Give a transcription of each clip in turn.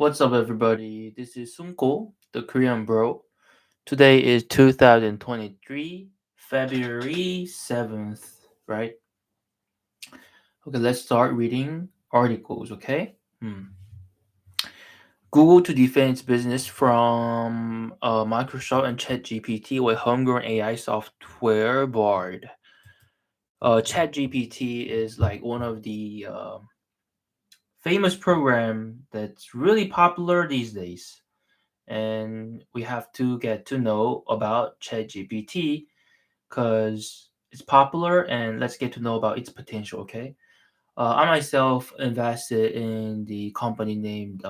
What's up, everybody? This is Sunko, the Korean bro. Today is 2023, February 7th, right? Okay, let's start reading articles, okay? Google to defend its business from Microsoft and ChatGPT with homegrown AI software barred. ChatGPT is like one of the famous program that's really popular these days. And we have to get to know about ChatGPT because it's popular and let's get to know about its potential, okay? I myself invested in the company named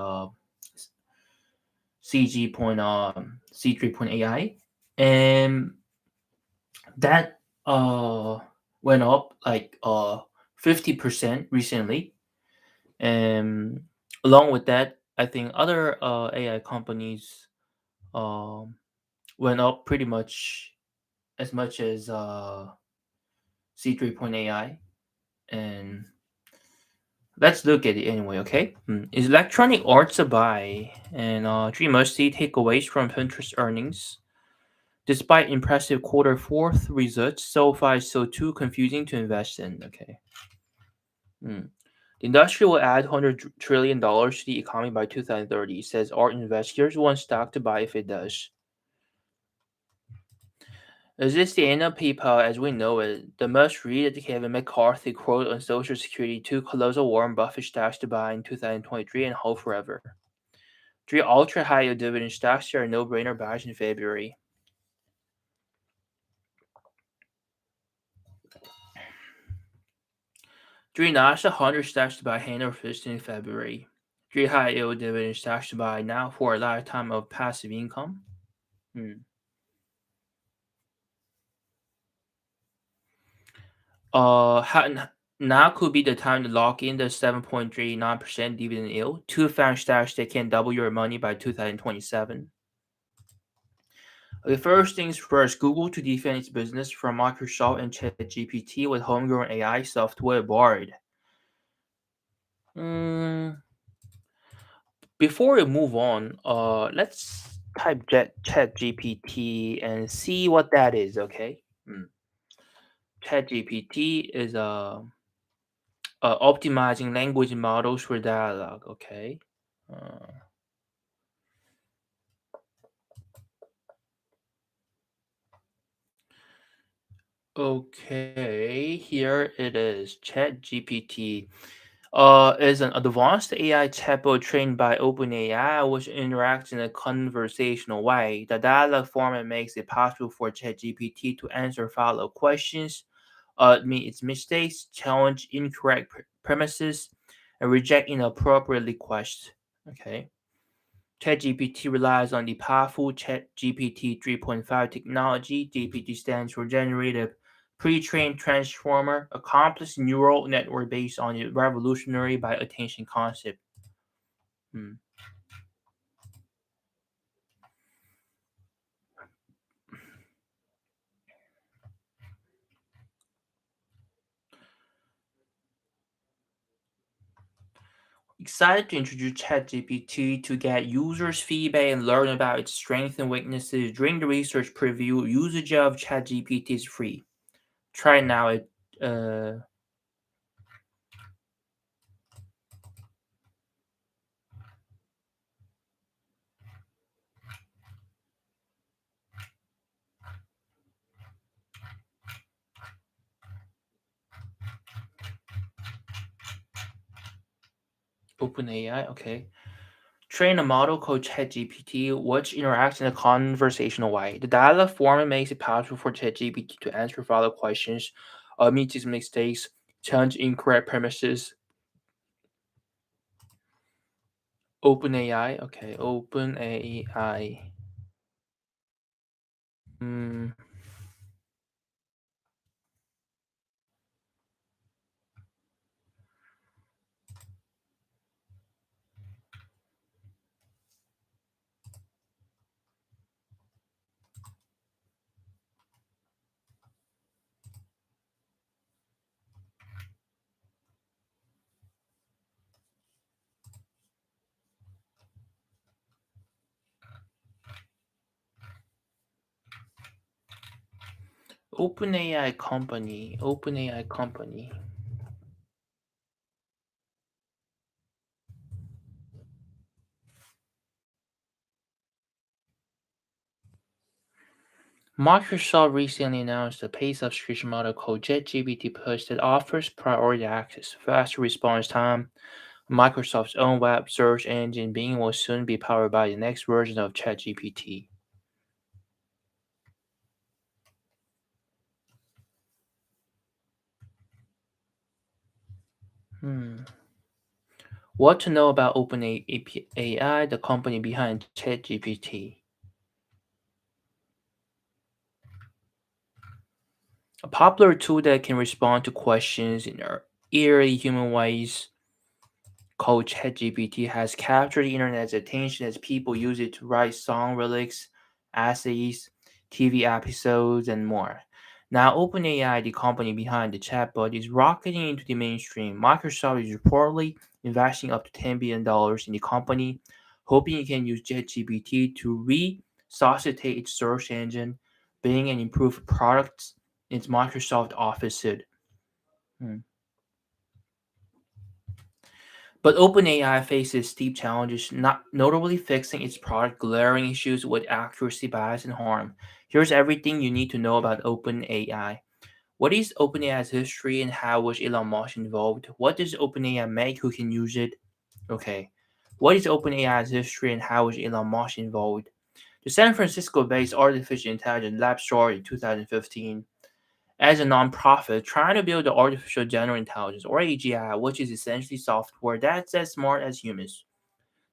C3.ai, and that went up like 50% recently. And along with that, I think other AI companies um, went up pretty much as C3.ai. And let's look at it anyway, okay? Is electronic arts a buy? And three must-see takeaways from Pinterest earnings. Despite impressive quarter fourth results, so far it's so too confusing to invest in. Okay. Hmm. The industry will add $100 trillion to the economy by 2030, says art investors want stock to buy if it does. Is this the end of PayPal as we know it? The must read Kevin McCarthy quote on Social Security two colossal Warren Buffett stocks to buy in 2023 and hold forever. Three ultra high yield dividend stocks are no brainer buys in February. Three Nasdaq 100 stocks to buy hand over fist in February. Three high yield dividend stocks to buy now for a lifetime of passive income. Hmm. Now could be the time to lock in the 7.39% dividend yield. Two found stocks that can double your money by 2027. Okay, first things first, Google to defend its business from Microsoft and ChatGPT with homegrown AI software barred. Mm, Before we move on, let's type ChatGPT and see what that is. Okay, ChatGPT is optimizing language models for dialogue. Okay. Uh, okay, here it is. ChatGPT is an advanced AI chatbot trained by OpenAI, which interacts in a conversational way. The dialogue format makes it possible for ChatGPT to answer follow-up questions, admit its mistakes, challenge incorrect premises, and reject inappropriate requests. Okay. ChatGPT relies on the powerful ChatGPT 3.5 technology. GPT stands for Generative Pre-trained Transformer, a complex neural network based on the revolutionary by attention concept. Hmm. Excited to introduce ChatGPT to get users' feedback and learn about its strengths and weaknesses. During the research preview, usage of ChatGPT is free. Try it now at uh, OpenAI. Okay. Train a model called ChatGPT, which interacts in a conversational way. The dialogue format makes it possible for ChatGPT to answer follow-up questions, admit its mistakes, challenge incorrect premises. OpenAI, okay, OpenAI. Hmm. OpenAI company. Microsoft recently announced a paid subscription model called JetGPT Plus that offers priority access, faster response time. Microsoft's own web search engine Bing will soon be powered by the next version of ChatGPT. Hmm. What to know about OpenAI, the company behind ChatGPT? A popular tool that can respond to questions in eerily human ways called ChatGPT has captured the internet's attention as people use it to write song lyrics, essays, TV episodes, and more. Now, OpenAI, the company behind the chatbot, is rocketing into the mainstream. Microsoft is reportedly investing up to $10 billion in the company, hoping it can use ChatGPT to resuscitate its search engine, Bing, and improve products in its Microsoft Office suite. Hmm. But OpenAI faces steep challenges, not notably fixing its product glaring issues with accuracy bias and harm. Here's everything you need to know about OpenAI. What is OpenAI's history and how was Elon Musk involved? What does OpenAI make? Who can use it? Okay. What is OpenAI's history and how was Elon Musk involved? The San Francisco-based artificial intelligence lab started in 2015 as a nonprofit trying to build the artificial general intelligence or AGI, which is essentially software that's as smart as humans.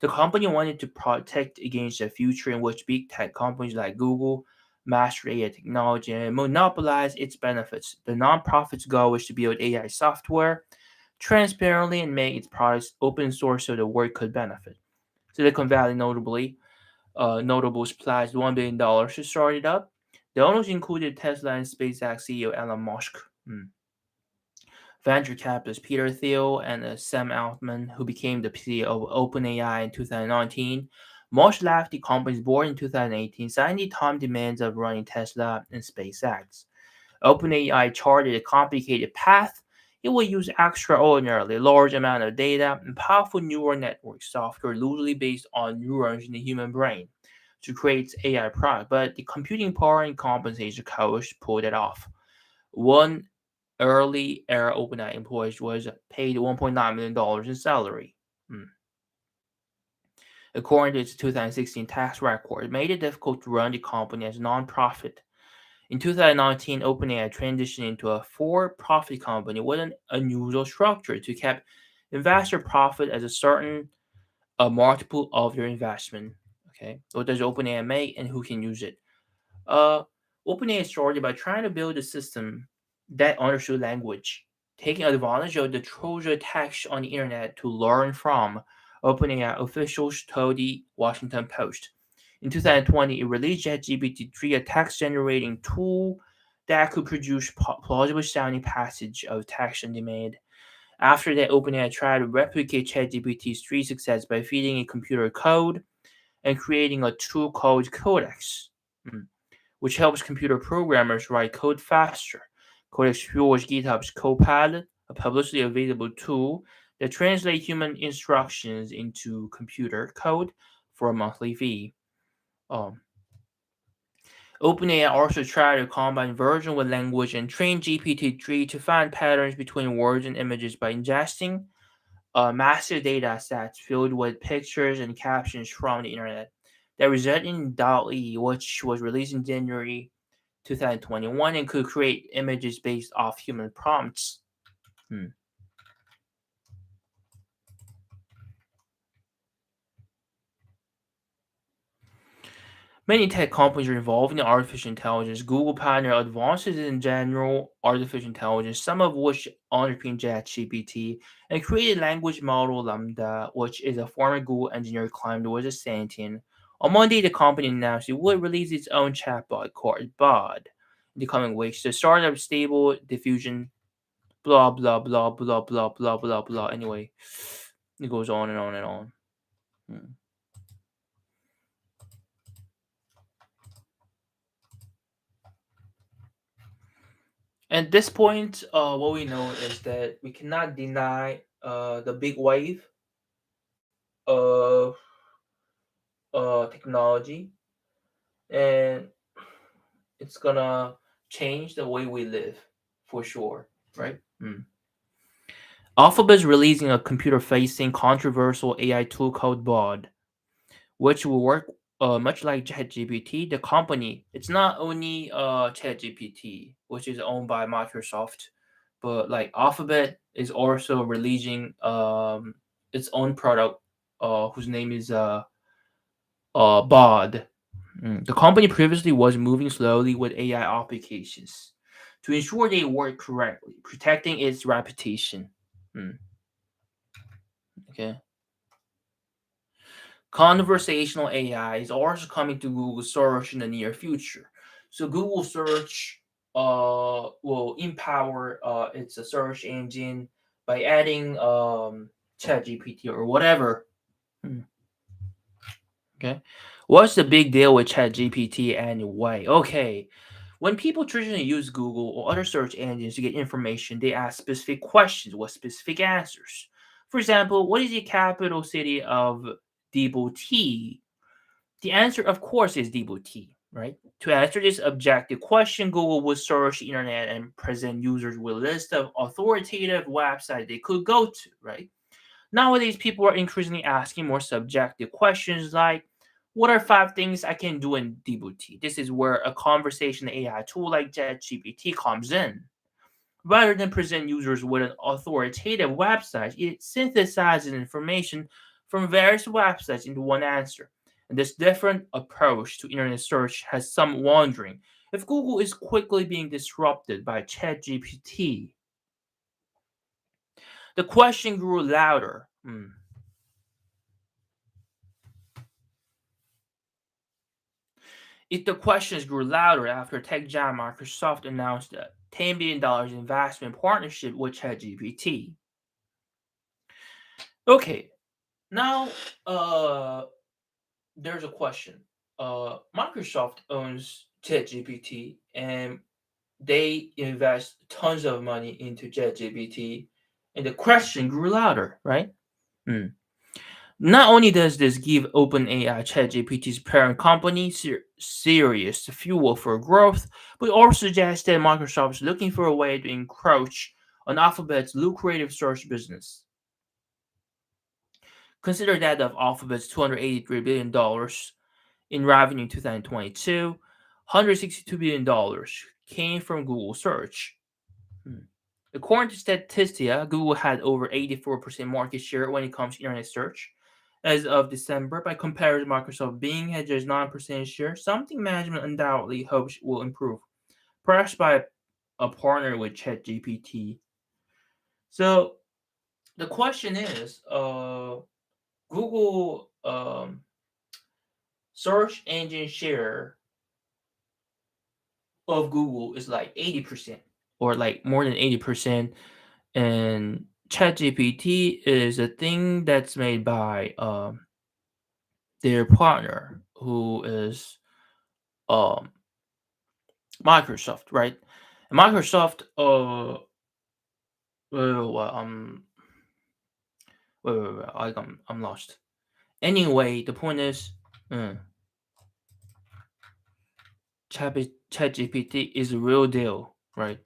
The company wanted to protect against a future in which big tech companies like Google master AI technology and monopolize its benefits. The nonprofit's goal was to build AI software transparently and make its products open source so the world could benefit. Silicon Valley notables pledged $1 billion to start it up. The owners included Tesla and SpaceX CEO Elon Musk, venture capitalist Peter Thiel, and Sam Altman, who became the CEO of OpenAI in 2019. Musk left the company's board in 2018, citing the time demands of running Tesla and SpaceX. OpenAI charted a complicated path. It will use extraordinarily large amount of data and powerful neural network software loosely based on neurons in the human brain to create its AI product, but the computing power and compensation cost pulled it off. One early era OpenAI employee was paid $1.9 million in salary. Hmm. According to its 2016 tax record, it made it difficult to run the company as a nonprofit. In 2019, OpenAI transitioned into a for-profit company with an unusual structure to keep investor profit as a certain multiple of your investment. Okay, what does OpenAI make and who can use it? Uh, OpenAI started by trying to build a system that understood language, taking advantage of the Trojan text on the internet to learn from. OpenAI officials told the Washington Post. In 2020, it released ChatGPT-3, a text-generating tool that could produce plausible sounding passage of text on demand. After that, OpenAI tried to replicate ChatGPT's 3 success by feeding it computer code and creating a tool called Codex. Hmm, which helps computer programmers write code faster. Codex fuels GitHub's Copilot, a publicly available tool that translates human instructions into computer code for a monthly fee. Um, OpenAI also tried to combine version with language and train GPT-3 to find patterns between words and images by ingesting massive data sets filled with pictures and captions from the internet. That resulted in DALL-E, which was released in January 2021 and could create images based off human prompts. Hmm. Many tech companies are involved in artificial intelligence. Google pioneered advances in general artificial intelligence, some of which underpin ChatGPT, and created language model Lambda, which is a former Google engineer claimed was a sentient. On Monday, the company announced it would release its own chatbot called Bard in the coming weeks. The startup stable diffusion, blah blah blah blah blah blah blah blah. Anyway, it goes on and on and on. Hmm. At this point, what we know is that we cannot deny the big wave of technology, and it's gonna change the way we live for sure, right? Alphabet is releasing a computer-facing controversial AI tool called Bard, which will work much like ChatGPT. The company, it's not only ChatGPT, which is owned by Microsoft, but like Alphabet is also releasing its own product, whose name is Bard. The company previously was moving slowly with AI applications to ensure they work correctly, protecting its reputation. Mm, okay. Conversational AI is also coming to Google search in the near future. So Google search will empower its search engine by adding ChatGPT or whatever. Hmm, okay. What's the big deal with ChatGPT anyway? Okay. When people traditionally use Google or other search engines to get information, they ask specific questions with specific answers. For example, what is the capital city of Djibouti? The answer, of course, is Djibouti, right? To answer this objective question, Google would search the internet and present users with a list of authoritative websites they could go to, right? Nowadays, people are increasingly asking more subjective questions like, what are five things I can do in Djibouti? This is where a conversation AI tool like ChatGPT comes in. Rather than present users with an authoritative website, it synthesizes information from various websites into one answer. And this different approach to internet search has some wondering if Google is quickly being disrupted by ChatGPT. The question grew louder. If the questions grew louder after tech giant Microsoft announced a $10 billion investment partnership with ChatGPT. Okay, now uh, there's a question. Microsoft owns ChatGPT and they invest tons of money into ChatGPT, and the question grew louder, right? Hmm. Not only does this give OpenAI ChatGPT's parent company serious fuel for growth, but it also suggests that Microsoft is looking for a way to encroach on Alphabet's lucrative search business. Consider that of Alphabet's $283 billion in revenue in 2022, $162 billion came from Google search. Hmm. According to Statista, Google had over 84% market share when it comes to internet search as of December. By comparison, Microsoft Bing had just 9% share, something management undoubtedly hopes will improve, perhaps by a partner with ChatGPT. So the question is, Google search engine share of Google is like 80% or like more than 80%, and ChatGPT is a thing that's made by their partner who is um Microsoft, right? Microsoft well, I'm lost. Anyway, the point is, mm, ChatGPT is a real deal, right?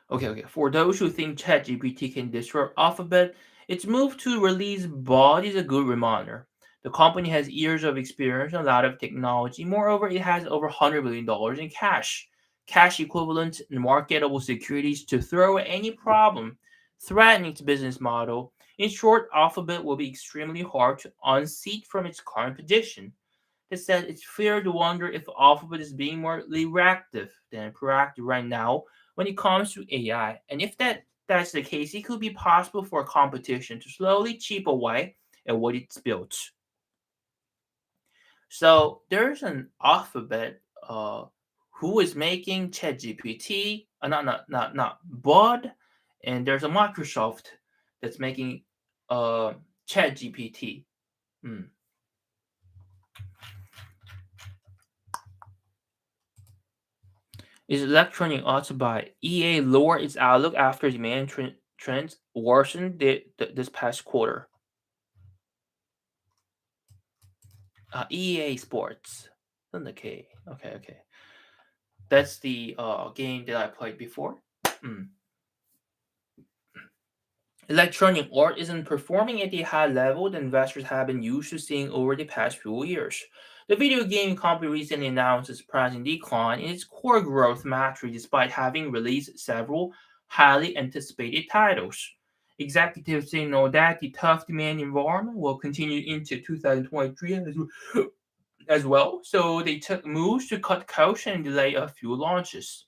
Okay. For those who think ChatGPT can disrupt Alphabet, its move to release Bot is a good reminder. The company has years of experience and a lot of technology. Moreover, it has over $100 billion in cash equivalents, and marketable securities to throw at any problem threatening its business model. In short, Alphabet will be extremely hard to unseat from its current position. That said, it's fair to wonder if Alphabet is being more reactive than proactive right now when it comes to AI. And if that's the case, it could be possible for competition to slowly chip away at what it's built. So there's an Alphabet who is making ChatGPT, not Bard, and there's a Microsoft that's making uh ChatGPT. Hmm. Is Electronic Arts by EA lower its outlook after demand trends worsened this past quarter? EA Sports. Okay, okay, okay. That's the game that I played before. Mm. Electronic art isn't performing at the high level that investors have been used to seeing over the past few years. The video game company recently announced a surprising decline in its core growth metric despite having released several highly anticipated titles. Executives signal that the tough demand environment will continue into 2023 as well, so they took moves to cut costs and delay a few launches.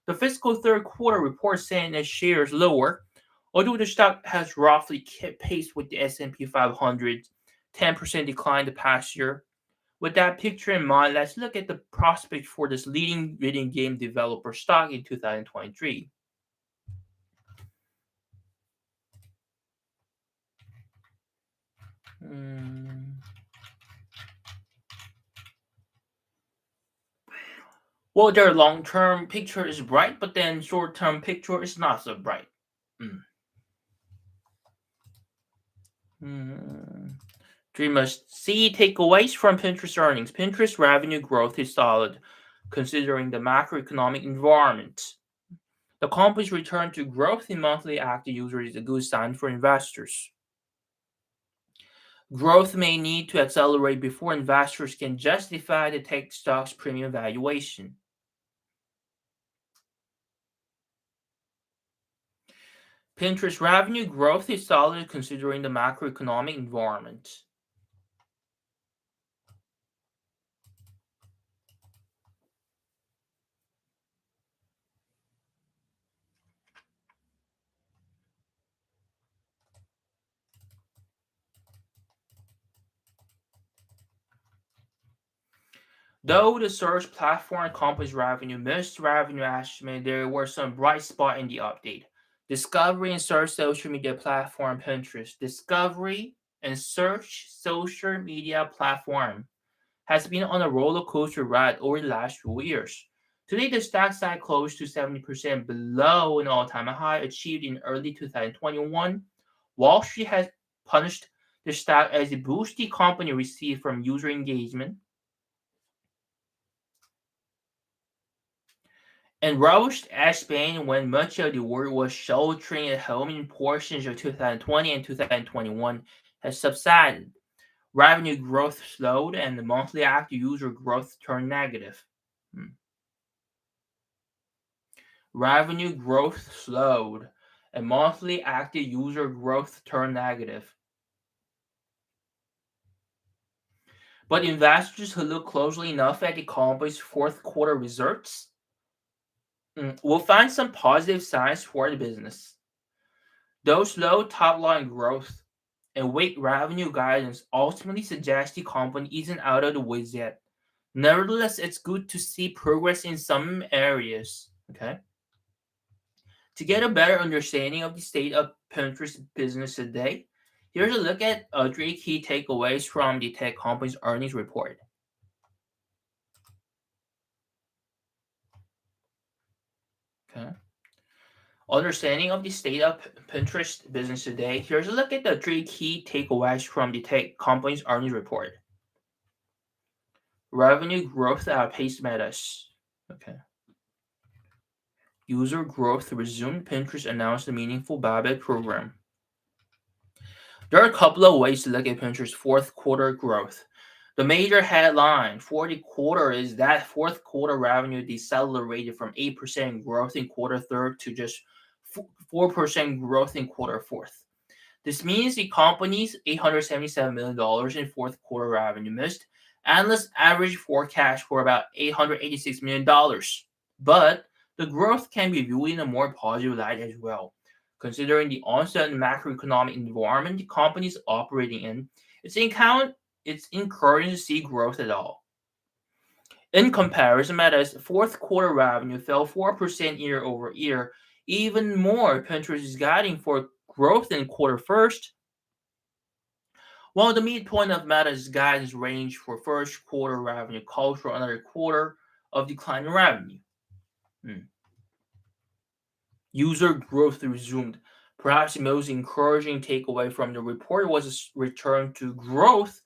The fiscal third quarter report saying that shares lower, although the stock has roughly kept pace with the S&P 500 10% decline the past year. With that picture in mind, let's look at the prospect for this leading video game developer stock in 2023. Hmm. Well, their long-term picture is bright, but then short-term picture is not so bright. Hmm. Hmm. Three must see takeaways from Pinterest earnings. Pinterest revenue growth is solid, considering the macroeconomic environment. The company's return to growth in monthly active users is a good sign for investors. Growth may need to accelerate before investors can justify the tech stock's premium valuation. Pinterest revenue growth is solid considering the macroeconomic environment. Though the search platform company's revenue missed revenue estimate, there were some bright spots in the update. Discovery and search social media platform Pinterest. Discovery and search social media platform has been on a roller coaster ride over the last few years. Today, the stock side closed to 70% below an all time high achieved in early 2021. Wall Street has punished the stock as the boost the company received from user engagement and roused as Spain when much of the world was sheltering at home in portions of 2020 and 2021 has subsided. Revenue growth slowed and the monthly active user growth turned negative. Hmm. Revenue growth slowed and monthly active user growth turned negative. But investors who look closely enough at the company's fourth quarter results will find some positive signs for the business. Those low top line growth and weak revenue guidance ultimately suggest the company isn't out of the woods yet. Nevertheless, it's good to see progress in some areas. Okay. To get a better understanding of the state of Pinterest business today, here's a look at three key takeaways from the tech company's earnings report. Okay. Understanding of the state of Pinterest business today, here's a look at the three key takeaways from the tech company's earnings report. Revenue growth outpaced Meta's. Okay. User growth resumed. Pinterest announced a meaningful buyback program. There are a couple of ways to look at Pinterest's fourth quarter growth. The major headline for the quarter is that fourth quarter revenue decelerated from 8% growth in quarter third to just 4% growth in quarter fourth. This means the company's $877 million in fourth quarter revenue missed analysts' average forecast for about $886 million. But the growth can be viewed in a more positive light as well. Considering the uncertain macroeconomic environment the company is operating in, it's encouraging to see growth at all. In comparison, Meta's fourth quarter revenue fell 4% year over year. Even more, Pinterest is guiding for growth in quarter first, while the midpoint of Meta's guidance range for first quarter revenue calls for another quarter of declining revenue. Hmm. User growth resumed. Perhaps the most encouraging takeaway from the report was a return to growth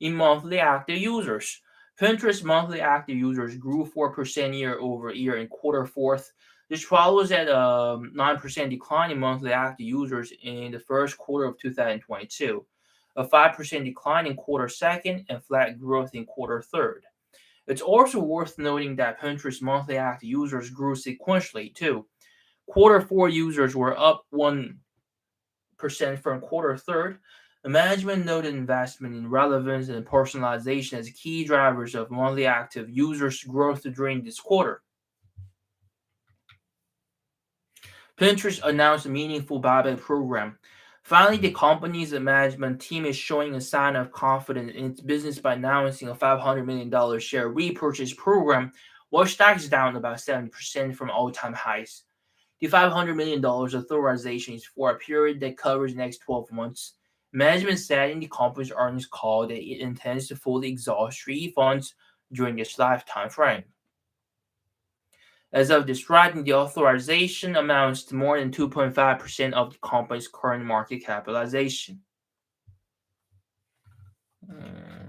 in monthly active users. Pinterest monthly active users grew 4% year over year in quarter fourth. This follows at a 9% decline in monthly active users in the first quarter of 2022, a 5% decline in quarter second, and flat growth in quarter third. It's also worth noting that Pinterest monthly active users grew sequentially too. Quarter four users were up 1% from quarter third. The management noted investment in relevance and personalization as key drivers of monthly active users' growth during this quarter. Pinterest announced a meaningful buyback program. Finally, the company's management team is showing a sign of confidence in its business by announcing a $500 million share repurchase program, which stocks down about 70% from all-time highs. The $500 million authorization is for a period that covers the next 12 months. Management said in the company's earnings call that it intends to fully exhaust refunds during this lifetime frame. As of this writing, the authorization amounts to more than 2.5% of the company's current market capitalization. Mm.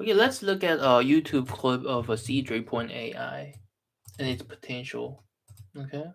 Okay, let's look at a YouTube clip of a C3.ai and its potential. Okay.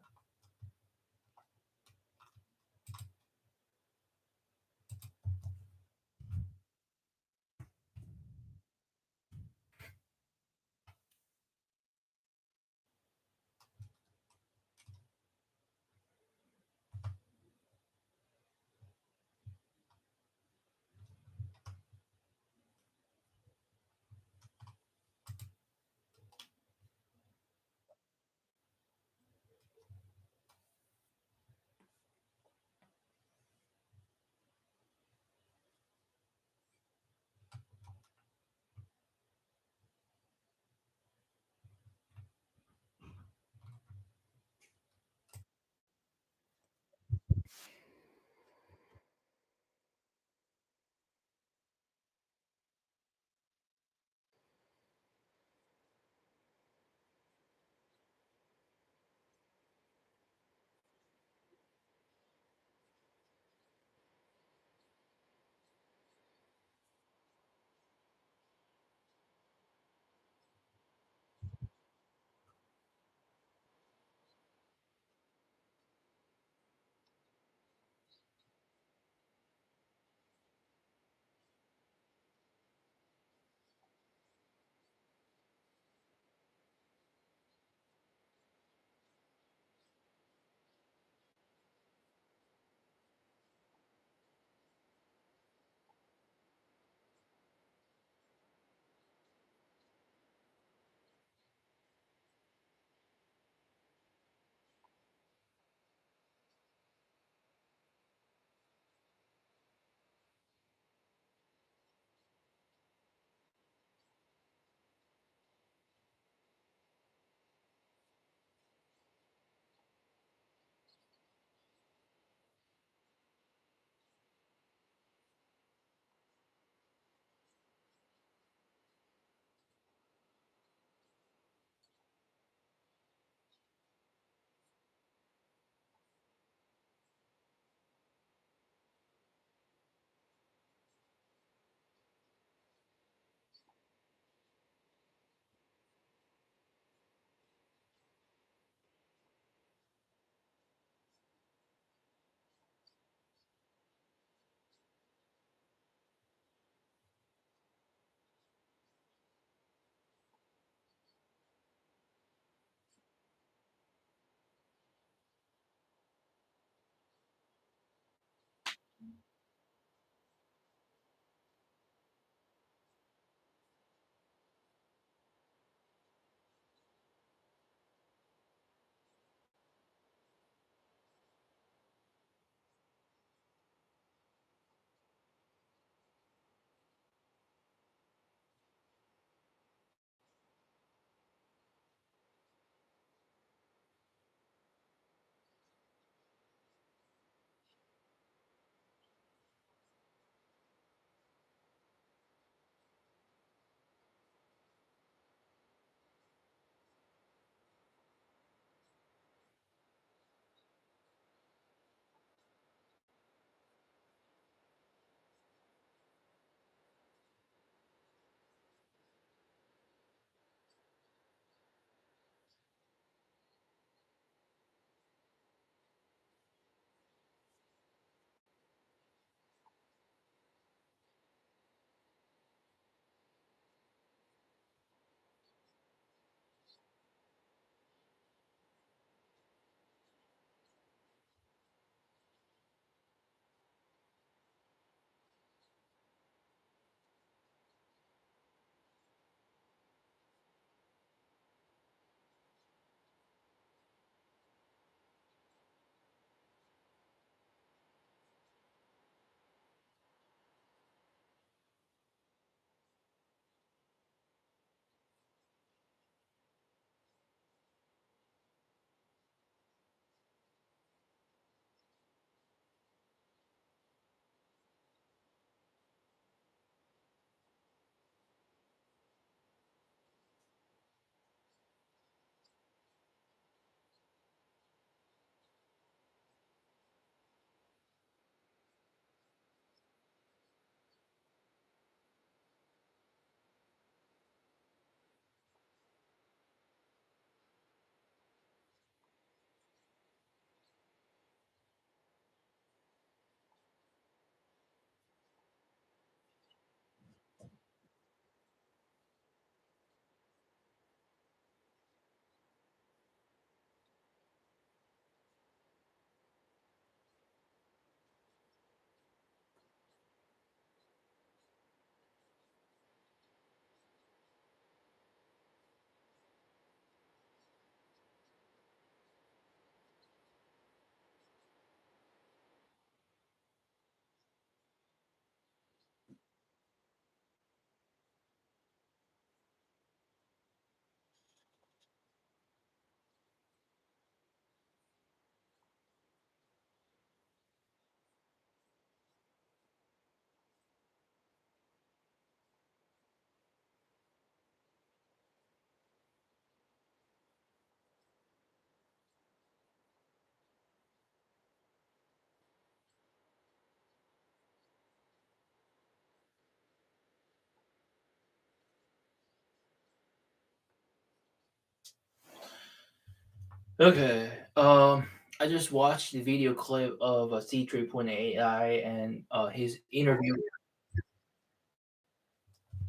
Okay. I just watched the video clip of C3.ai and his interview.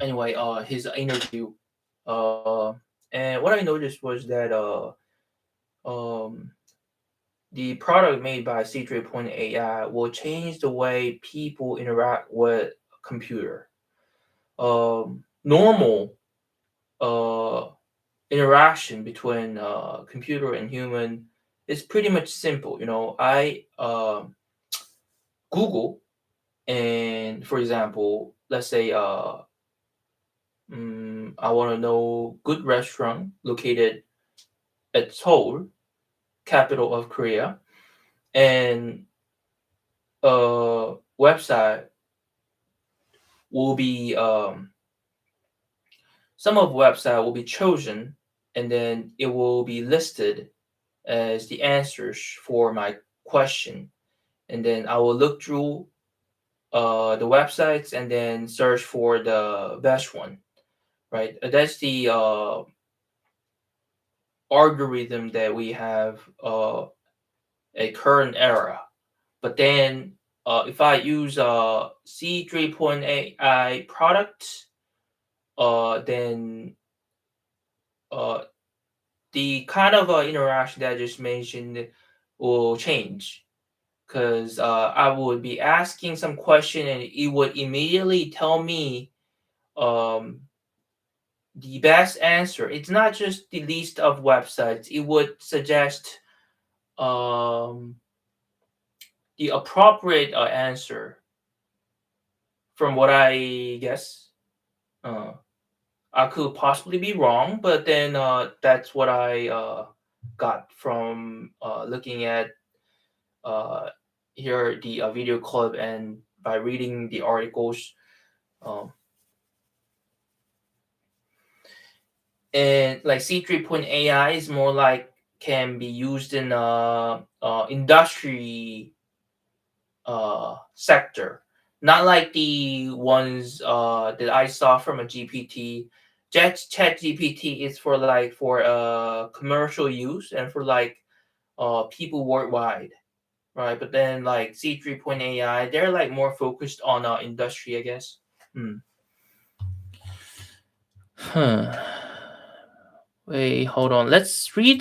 Anyway, his interview. Uh, and what I noticed was that um, the product made by C3.ai will change the way people interact with a computer. Normal uh, interaction between computer and human is pretty much simple. I Google, and for example, let's say I want to know good restaurant located at Seoul, capital of Korea, and website will be some of website will be chosen, and then it will be listed as the answers for my question, and then I will look through the websites and then search for the best one, right? That's the algorithm that we have a current era. But then if I use C3.ai product, then uh, the kind of interaction that I just mentioned will change because I would be asking some question and it would immediately tell me um, the best answer. It's not just the list of websites. It would suggest um, the appropriate answer from what I guess. Uh, I could possibly be wrong, but then that's what I got from looking at uh, here the video clip and by reading the articles. Um, and like C3.ai is more like can be used in industry sector, not like the ones that I saw from a GPT. Chat GPT is for like for commercial use and for like people worldwide, right? But then like C3.ai, they're like more focused on industry, I guess. Hmm. Huh. Wait, hold on. Let's read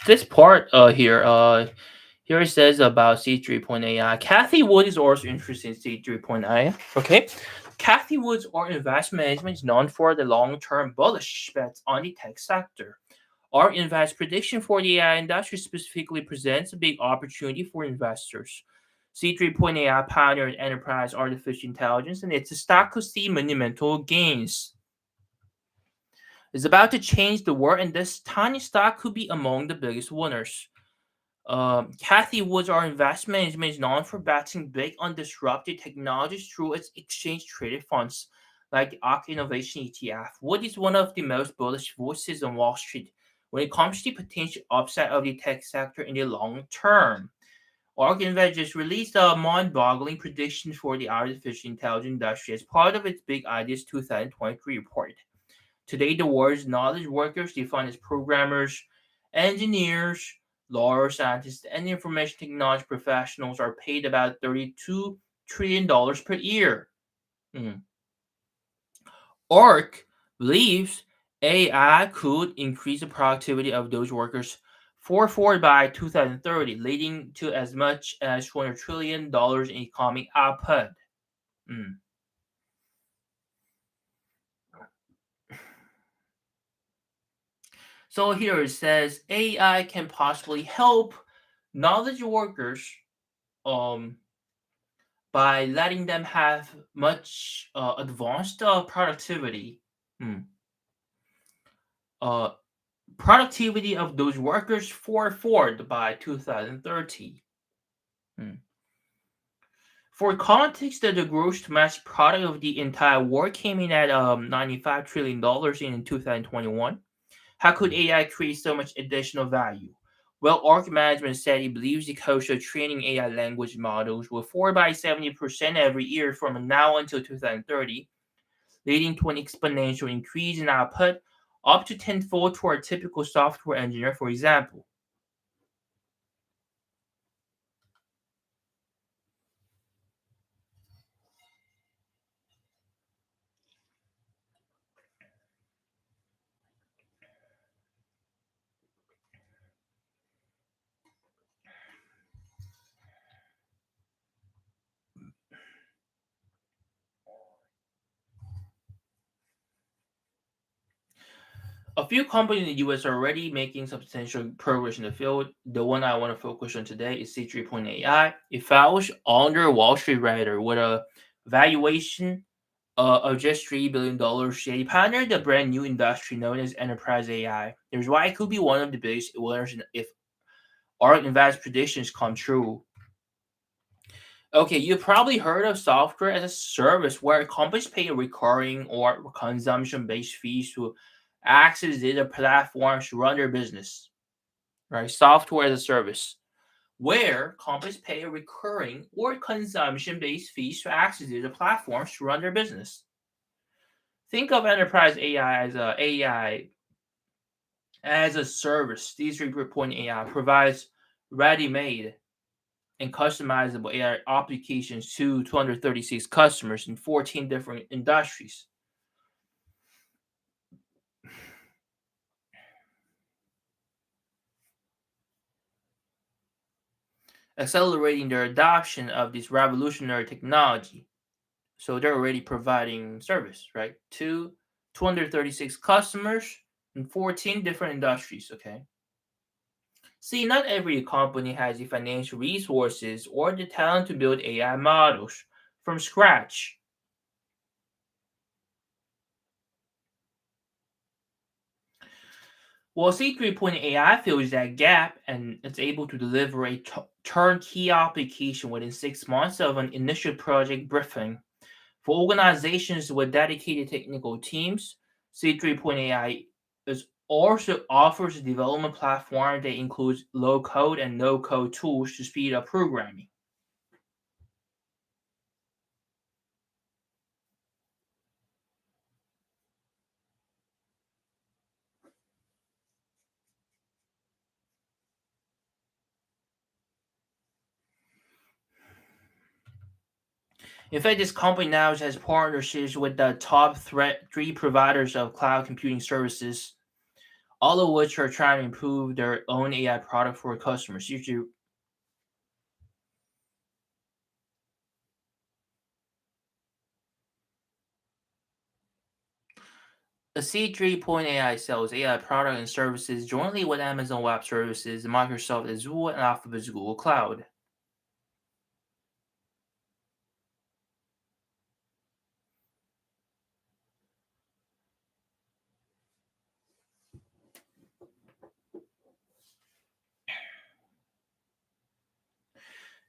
this part here. Here it says about C3.ai. Kathy Wood is also interested in C3.ai. Okay. Kathy Wood's or investment management is known for the long-term bullish bets on the tech sector. Our invest prediction for the AI industry specifically presents a big opportunity for investors. C3.ai pioneered enterprise artificial intelligence and its stock could see monumental gains. It's about to change the world, and this tiny stock could be among the biggest winners. Kathy Woods, our investment management, is known for betting big on disruptive technologies through its exchange traded funds, like the ARK Innovation ETF. Wood is one of the most bullish voices on Wall Street when it comes to the potential upside of the tech sector in the long term. ARK Invest just released a mind-boggling prediction for the artificial intelligence industry as part of its Big Ideas 2023 report. Today, the world's knowledge workers, defined as programmers, engineers, lawyers, scientists, and information technology professionals, are paid about $32 trillion per year. Hmm. ARC believes AI could increase the productivity of those workers fourfold by 2030, leading to as much as $200 trillion in economic output. Hmm. So here it says AI can possibly help knowledge workers um, by letting them have much advanced productivity. Hmm. Uh, Productivity of those workers fourfold by 2030. Hmm. For context, the gross domestic product of the entire world came in at $95 trillion in 2021. How could AI create so much additional value? Well, Arc Management said it believes the cost of training AI language models will fall by 70% every year from now until 2030, leading to an exponential increase in output up to tenfold for a typical software engineer, for example. few companies in the US are already making substantial progress in the field. The one I want to focus on today is C3 Point AI. It follows under Wall Street Radar with a valuation of just $3 billion. They pioneered a brand new industry known as enterprise AI. There's why it could be one of the biggest winners if our invest predictions come true. Okay, you probably heard of software as a service where companies pay a recurring or consumption-based fees to access data platforms to run their business. Right? Software as a service, where companies pay a recurring or consumption-based fees to access data platforms to run their business. Think of enterprise AI as a AI as a service. These report AI provides ready-made and customizable AI applications to 236 customers in 14 different industries, accelerating their adoption of this revolutionary technology. So they're already providing service, right? To 236 customers in 14 different industries, okay? See, not every company has the financial resources or the talent to build AI models from scratch. Well, C3.ai fills that gap and it's able to deliver a turnkey application within 6 months of an initial project briefing. For organizations with dedicated technical teams, C3.ai is also offers a development platform that includes low code and no code tools to speed up programming. In fact, this company now has partnerships with the top three providers of cloud computing services, all of which are trying to improve their own AI product for customers. Usually, a C3.ai sells AI product and services jointly with Amazon Web Services, Microsoft Azure, and Alphabet's Google Cloud.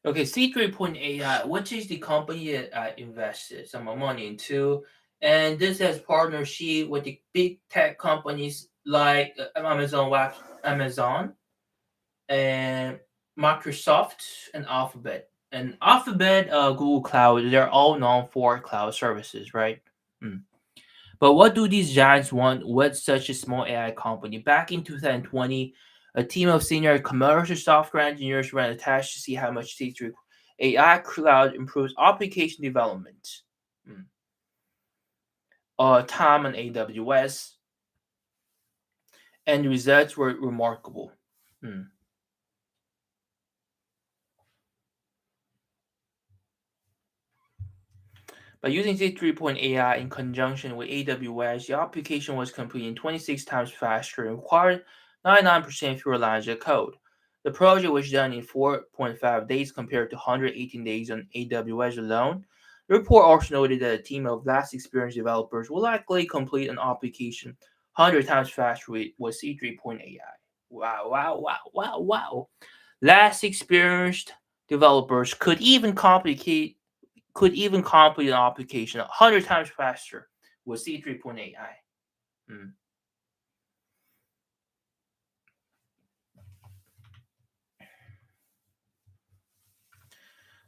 Okay, C3.ai, which is the company that I invested some money into, and this has partnership with the big tech companies like Amazon and Microsoft and Alphabet. And Alphabet, Google Cloud, they're all known for cloud services, right? Mm. But what do these giants want with such a small AI company? Back in 2020, a team of senior commercial software engineers ran a test to see how much C3 AI cloud improves application development. Mm. Time on AWS, and the results were remarkable. Mm. By using Z3.ai in conjunction with AWS, the application was completed 26 times faster and required 99% fewer lines of code. The project was done in 4.5 days compared to 118 days on AWS alone. The report also noted that a team of less experienced developers will likely complete an application 100 times faster with C3.ai. Wow, wow, wow, wow, wow. Less experienced developers could even complete an application 100 times faster with C3.ai. Mm.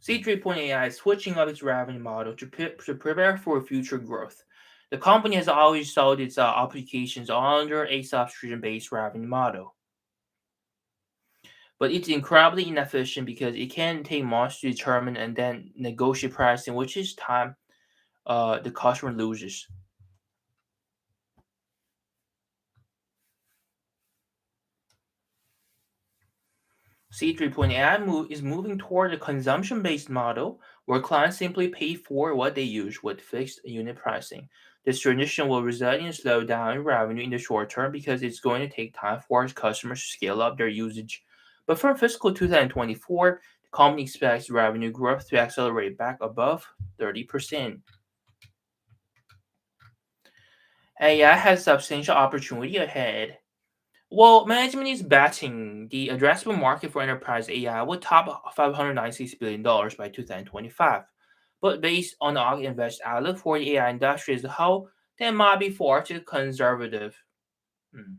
C3.ai is switching up its revenue model to prepare for future growth. The company has always sold its applications under a subscription based revenue model, but it's incredibly inefficient because it can take months to determine and then negotiate pricing, which is time the customer loses. C3.ai is moving toward a consumption based model where clients simply pay for what they use with fixed unit pricing. This transition will result in a slowdown in revenue in the short term because it's going to take time for its customers to scale up their usage. But for fiscal 2024, the company expects revenue growth to accelerate back above 30%. AI has substantial opportunity ahead. Well, management is betting the addressable market for enterprise AI will top $596 billion by 2025. But based on our invest outlook for the AI industry as a whole, that might be far too conservative. Hmm.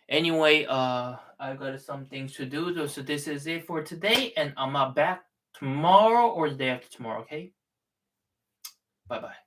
Anyway, I've got some things to do, so this is it for today, and I'm back tomorrow or the day after tomorrow, okay? Bye bye.